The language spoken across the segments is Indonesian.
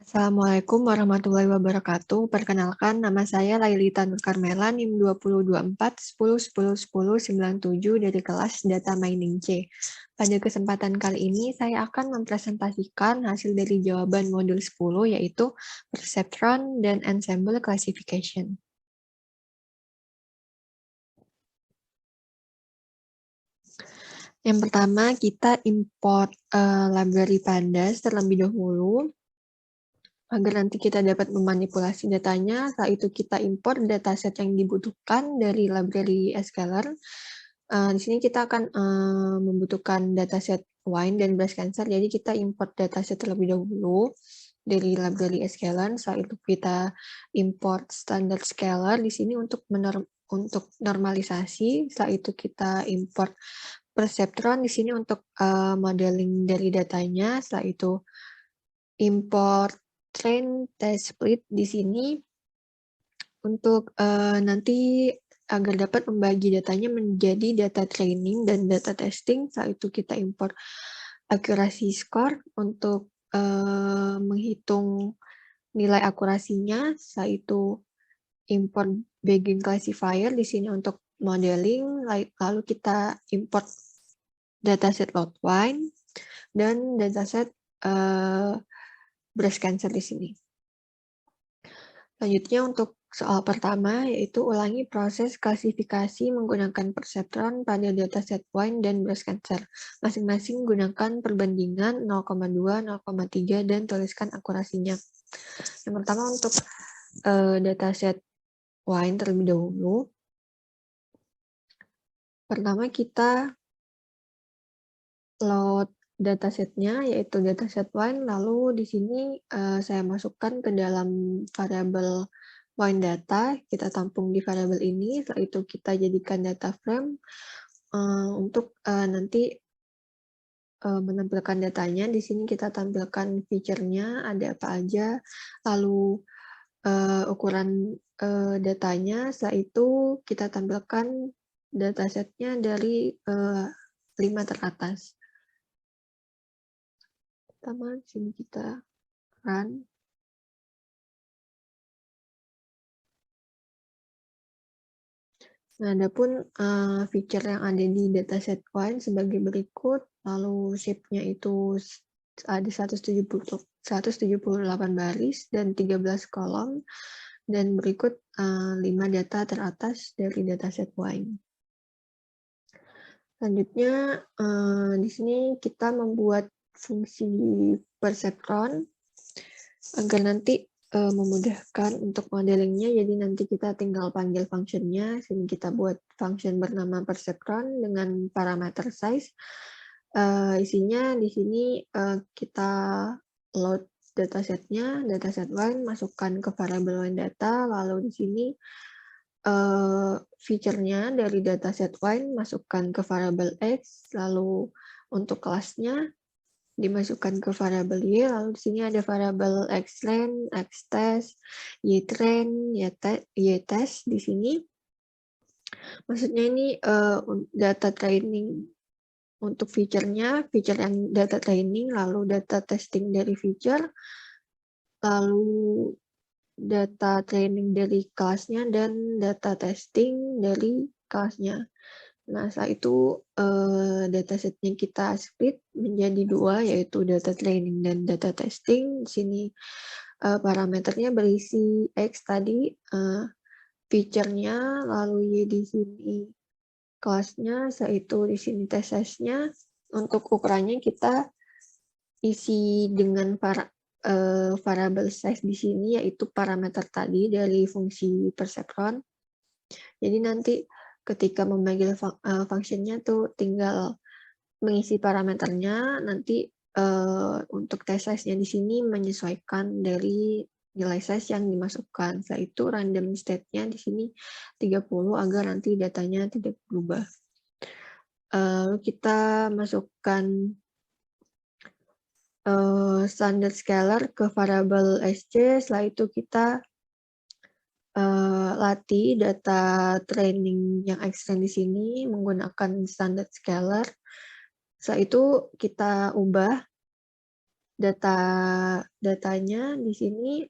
Assalamualaikum warahmatullahi wabarakatuh. Perkenalkan, nama saya Lailita Nur Carmela, NIM 2024 10 10 10 97 dari kelas Data Mining C. Pada kesempatan kali ini, saya akan mempresentasikan hasil dari jawaban modul 10, yaitu Perceptron dan Ensemble Classification. Yang pertama, kita import library pandas terlebih dahulu, agar nanti kita dapat memanipulasi datanya. Setelah itu kita import dataset yang dibutuhkan dari library scalar. Di sini kita akan membutuhkan dataset wine dan breast cancer, jadi kita import dataset terlebih dahulu dari library scalar. Setelah itu kita import standard scalar di sini untuk normalisasi. Setelah itu kita import perceptron di sini untuk modeling dari datanya. Setelah itu import train test split di sini untuk nanti agar dapat membagi datanya menjadi data training dan data testing. Setelah itu kita import accuracy score untuk menghitung nilai akurasinya. Setelah itu import Bayesian classifier di sini untuk modeling. Lalu kita import dataset load wine dan dataset breast cancer di sini. Selanjutnya untuk soal pertama, yaitu ulangi proses klasifikasi menggunakan perceptron pada dataset wine dan breast cancer. Masing-masing gunakan perbandingan 0,2, 0,3, dan tuliskan akurasinya. Yang pertama untuk dataset wine terlebih dahulu. Pertama kita load datasetnya, yaitu dataset wine, lalu di sini saya masukkan ke dalam variabel wine data, kita tampung di variabel ini. Setelah itu kita jadikan data frame untuk nanti menampilkan datanya. Di sini kita tampilkan feature-nya ada apa aja, lalu ukuran datanya. Setelah itu kita tampilkan datasetnya dari 5 teratas. Pertama, di sini kita run. Nah, adapun feature yang ada di dataset wine sebagai berikut, lalu shape-nya itu ada 178 baris dan 13 kolom, dan berikut 5 data teratas dari dataset wine. Selanjutnya, di sini kita membuat fungsi perceptron agar nanti memudahkan untuk modelingnya. Jadi nanti kita tinggal panggil functionnya. Sini kita buat function bernama perceptron dengan parameter size. Isinya di sini kita load datasetnya, dataset wine, masukkan ke variabel wine data, lalu di sini feature-nya dari dataset wine masukkan ke variabel x, lalu untuk kelasnya dimasukkan ke variabel y, lalu di sini ada variabel xlen, xtest, ytrain, ytest di sini. Maksudnya ini data training untuk feature-nya, feature yang data training, lalu data testing dari feature, lalu data training dari kelasnya, dan data testing dari kelasnya. Nah, setelah itu datasetnya kita split menjadi 2, yaitu data training dan data testing. Di sini parameternya berisi X tadi, feature-nya, lalu Y di sini kelasnya, setelah itu di sini test size-nya. Untuk ukurannya kita isi dengan variable size di sini, yaitu parameter tadi dari fungsi perceptron. Jadi nanti ketika memanggil functionnya tuh tinggal mengisi parameternya, nanti untuk test size-nya di sini menyesuaikan dari nilai size yang dimasukkan. Setelah itu random state-nya di sini 30 agar nanti datanya tidak berubah. Lalu kita masukkan standard scalar ke variabel sc. Setelah itu kita latih data training yang extend di sini menggunakan standard scalar. Setelah itu kita ubah datanya di sini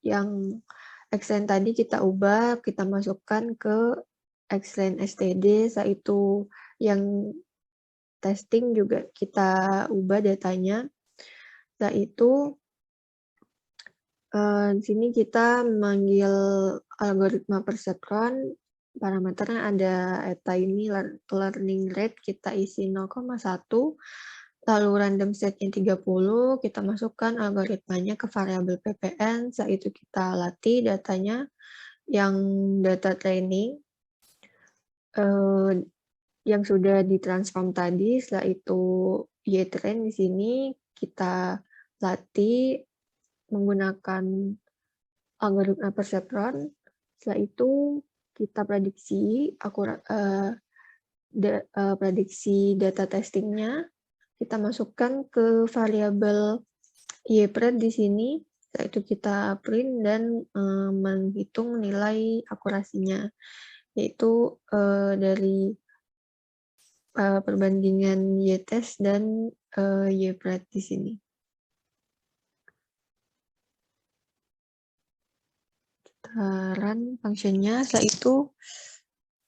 yang xlen tadi kita ubah, kita masukkan ke xlen std, setelah itu yang testing juga kita ubah datanya. Setelah itu di sini kita memanggil algoritma perceptron, parameternya ada eta ini learning rate kita isi 0,1, lalu random set-nya 30, kita masukkan algoritmanya ke variabel ppn, setelah itu kita latih datanya yang data training yang sudah ditransform tadi, setelah itu ytrain di sini kita latih menggunakan algoritma perceptron. Setelah itu kita prediksi data testingnya, kita masukkan ke variabel ypred di sini. Setelah itu kita print dan menghitung nilai akurasinya, yaitu dari perbandingan y-test dan ypred di sini. Kita run functionnya. Setelah itu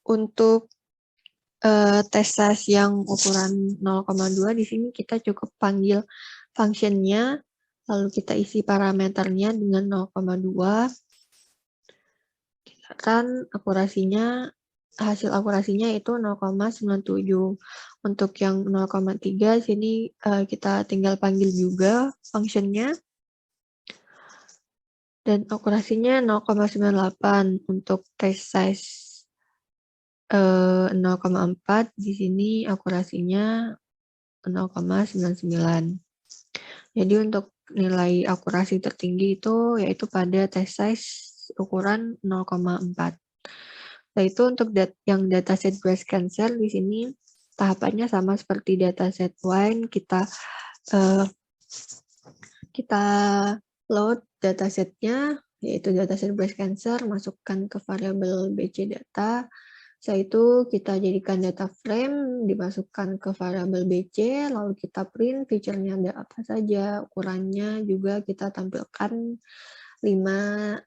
untuk tes size yang ukuran 0,2 di sini kita cukup panggil functionnya, lalu kita isi parameternya dengan 0,2. Kita run akurasinya, hasil akurasinya itu 0,97. Untuk yang 0,3 sini kita tinggal panggil juga functionnya. Dan akurasinya 0,98. Untuk test size 0,4 di sini akurasinya 0,99. Jadi untuk nilai akurasi tertinggi itu yaitu pada test size ukuran 0,4. Nah, itu untuk yang dataset breast cancer di sini tahapannya sama seperti dataset wine, kita load datasetnya, yaitu dataset breast cancer, masukkan ke variabel bc data. Setelah itu kita jadikan data frame, dimasukkan ke variabel bc, lalu kita print feature-nya ada apa saja, ukurannya juga kita tampilkan 5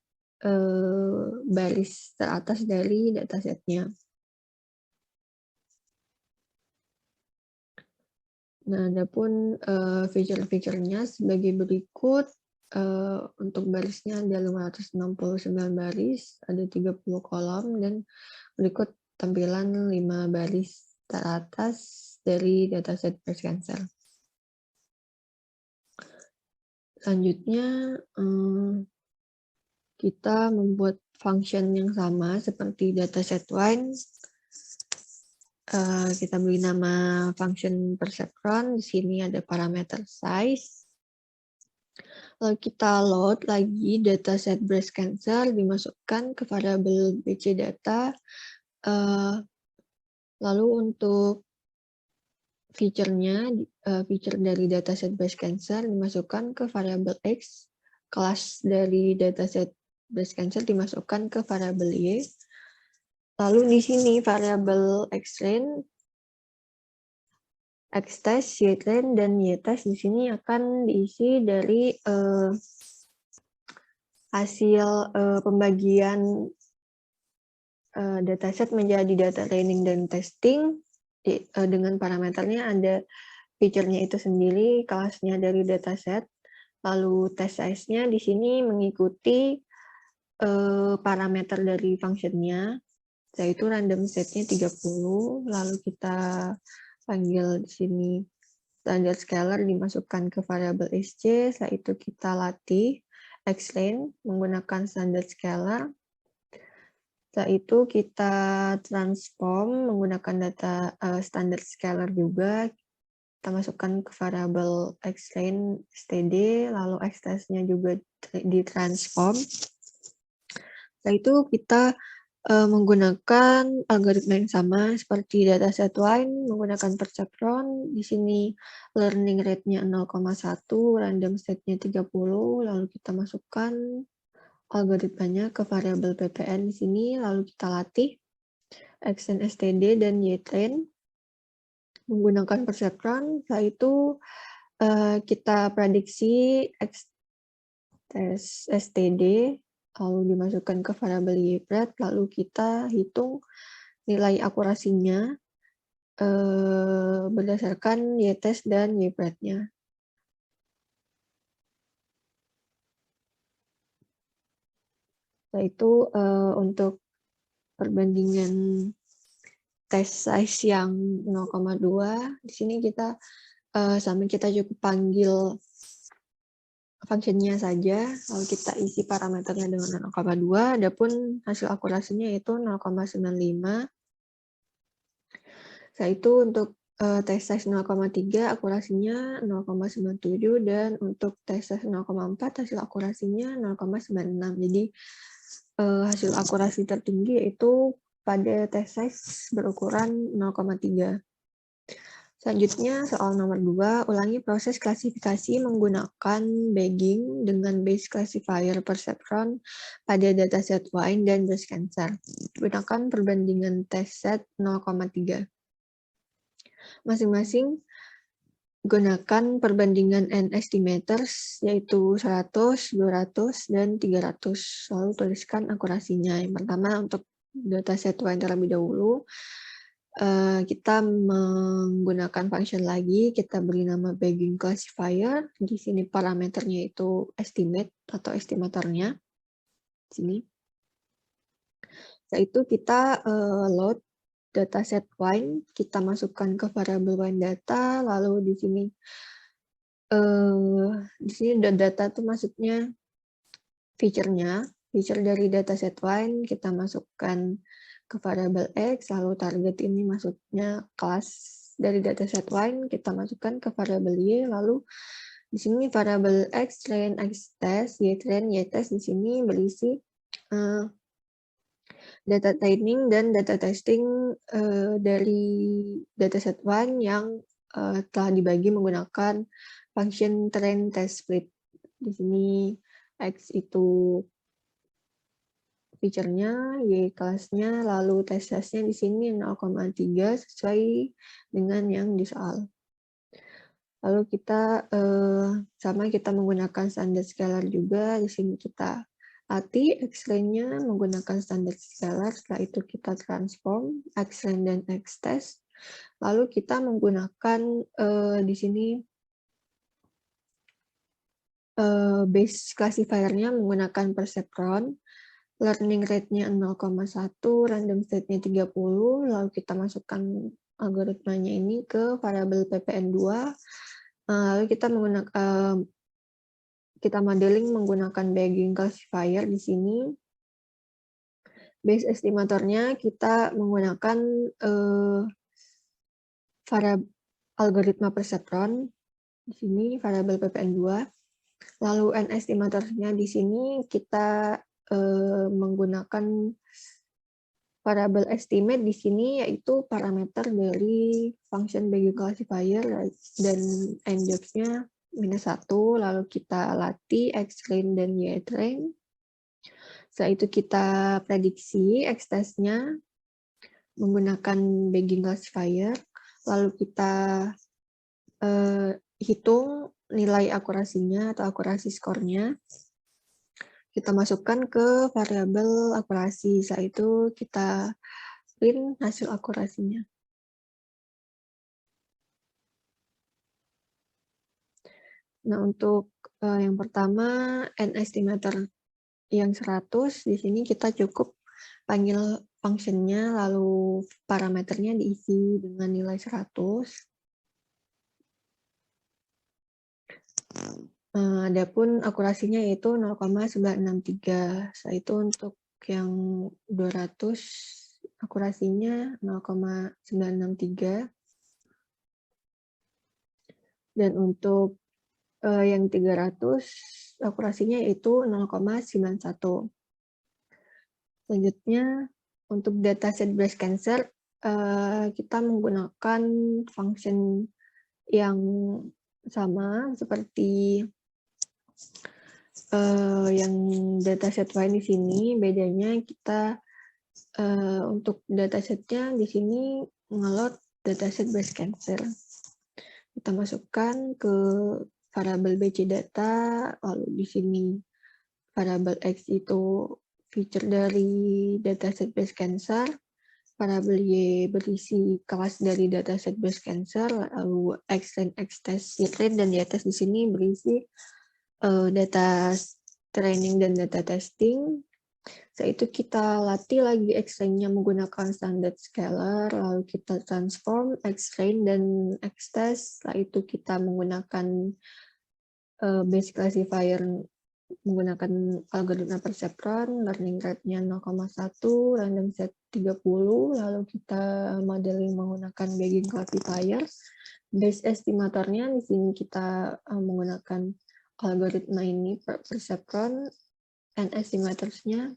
baris teratas dari datasetnya. Nah, adapun feature-featurenya sebagai berikut. Untuk barisnya ada 569 baris, ada 30 kolom, dan berikut tampilan 5 baris teratas dari dataset breast cancer. Selanjutnya, kita membuat function yang sama seperti dataset wine. Kita beri nama function perceptron. Di sini ada parameter size. Lalu kita load lagi dataset breast cancer, dimasukkan ke variabel bc data. Lalu untuk feature-nya, feature dari dataset breast cancer dimasukkan ke variabel x, kelas dari dataset breast cancer dimasukkan ke variabel y. Lalu di sini variabel xlen, xtest, ytrain, dan ytest di sini akan diisi dari hasil pembagian dataset menjadi data training dan testing. Dengan parameternya ada feature-nya itu sendiri, kelasnya dari dataset, lalu test size-nya di sini mengikuti parameter dari function-nya, yaitu random set-nya 30, lalu kita panggil di sini standard scalar dimasukkan ke variabel sc, setelah itu kita latih xlen menggunakan standard scalar. Setelah itu kita transform menggunakan data standard scalar juga. Kita masukkan ke variabel xlen std, lalu xtest-nya juga ditransform. Setelah itu kita menggunakan algoritma yang sama seperti dataset wine, menggunakan perceptron. Di sini learning rate-nya 0,1, random set-nya 30, lalu kita masukkan algoritmanya ke variabel ppn di sini, lalu kita latih xlen std dan ytrain menggunakan perceptron. Setelah itu kita prediksi tes STD, lalu dimasukkan ke variabel Y-pred, lalu kita hitung nilai akurasinya berdasarkan Y-test dan Y-pred-nya. Setelah itu untuk perbandingan test size yang 0,2, di sini kita cukup panggil function-nya saja, lalu kita isi parameternya dengan 0,2, adapun hasil akurasinya itu 0,95. Setelah itu untuk test size 0,3 akurasinya 0,97, dan untuk test size 0,4 hasil akurasinya 0,96. Jadi hasil akurasi tertinggi yaitu pada test size berukuran 0,3. Selanjutnya soal nomor 2, ulangi proses klasifikasi menggunakan bagging dengan base classifier perceptron pada dataset wine dan breast cancer. Gunakan perbandingan test set 0,3. Masing-masing gunakan perbandingan N estimators, yaitu 100, 200, dan 300. Lalu tuliskan akurasinya. Yang pertama untuk dataset wine terlebih dahulu, kita menggunakan function lagi, kita beri nama bagging classifier. Di sini parameternya itu estimate atau estimatornya. Di sini. Setelah itu kita load dataset wine, kita masukkan ke variabel wine data, lalu di sini data itu maksudnya feature-nya, feature dari dataset wine kita masukkan ke variabel X, lalu target ini maksudnya kelas dari dataset wine, kita masukkan ke variabel Y, lalu di sini variabel X train, X test, Y train, Y test di sini berisi data training dan data testing dari dataset wine yang telah dibagi menggunakan function train test split. Di sini X itu feature-nya, Y kelasnya, lalu test-nya di sini 0,3 sesuai dengan yang di soal. Lalu kita kita menggunakan standar scalar juga. Di sini kita latih X-line-nya menggunakan standar scalar. Setelah itu kita transform X-line dan X-test. Lalu kita menggunakan di sini base classifier-nya menggunakan perceptron. Learning rate-nya 0,1, random state-nya 30, lalu kita masukkan algoritmanya ini ke variabel ppn2, lalu kita modeling menggunakan bagging classifier di sini. Base estimatornya kita menggunakan algoritma perceptron di sini variabel ppn2. Lalu n estimatornya di sini kita menggunakan variabel estimate di sini, yaitu parameter dari function bagging classifier, dan n-jobs-nya -1, lalu kita latih X-train dan Y-train. Setelah itu kita prediksi X-test-nya menggunakan bagging classifier, lalu kita hitung nilai akurasinya atau akurasi skornya. Kita masukkan ke variabel akurasi, setelah itu kita print hasil akurasinya. Nah, untuk yang pertama, N estimator yang 100, di sini kita cukup panggil function-nya, lalu parameternya diisi dengan nilai 100. Adapun akurasinya yaitu 0,963. Setelah itu untuk yang 200 akurasinya 0,963. Dan untuk yang 300 akurasinya yaitu 0,91. Selanjutnya untuk dataset breast cancer kita menggunakan function yang sama seperti yang dataset wine di sini. Bedanya kita untuk datasetnya di sini ngelot dataset breast cancer. kita masukkan ke variabel BC data, lalu di sini variabel X itu feature dari dataset base cancer, variabel Y berisi kelas dari dataset base cancer, lalu X dan X test hit rate, dan Y test di sini berisi data training dan data testing. Setelah itu kita latih lagi X-train-nya menggunakan standard scalar, lalu kita transform X-train dan X-test. Setelah itu kita menggunakan base classifier menggunakan algoritma perceptron, learning rate-nya 0,1, random set 30, lalu kita modeling menggunakan Bayesian classifier. Base estimatornya di sini kita menggunakan algoritma ini perceptron, and estimators-nya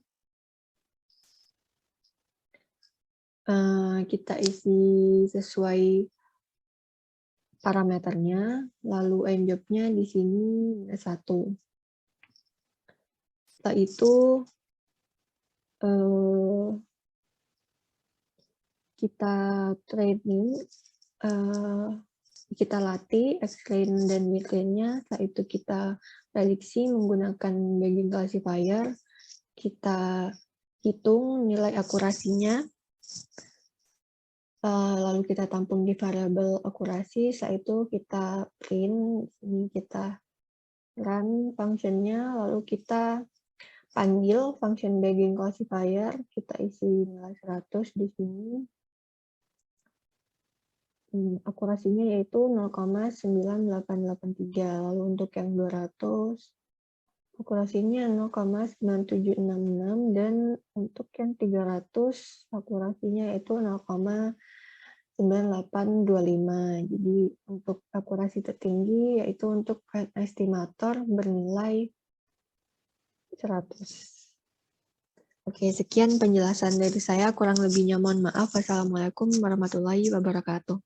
kita isi sesuai parameternya, lalu end job-nya di sini 1. Setelah itu kita training, kita latih X-train dan Y-train-nya. Setelah itu kita prediksi menggunakan Bayesian classifier, kita hitung nilai akurasinya, lalu kita tampung di variabel akurasi. Setelah itu kita print, ini kita run function-nya, lalu kita panggil function Bayesian classifier, kita isi nilai 100 di sini. Akurasinya yaitu 0,9883. Lalu untuk yang 200, akurasinya 0,9766, dan untuk yang 300 akurasinya yaitu 0,9825. Jadi untuk akurasi tertinggi yaitu untuk estimator bernilai 100. Oke, sekian penjelasan dari saya. Kurang lebihnya mohon maaf. Wassalamualaikum warahmatullahi wabarakatuh.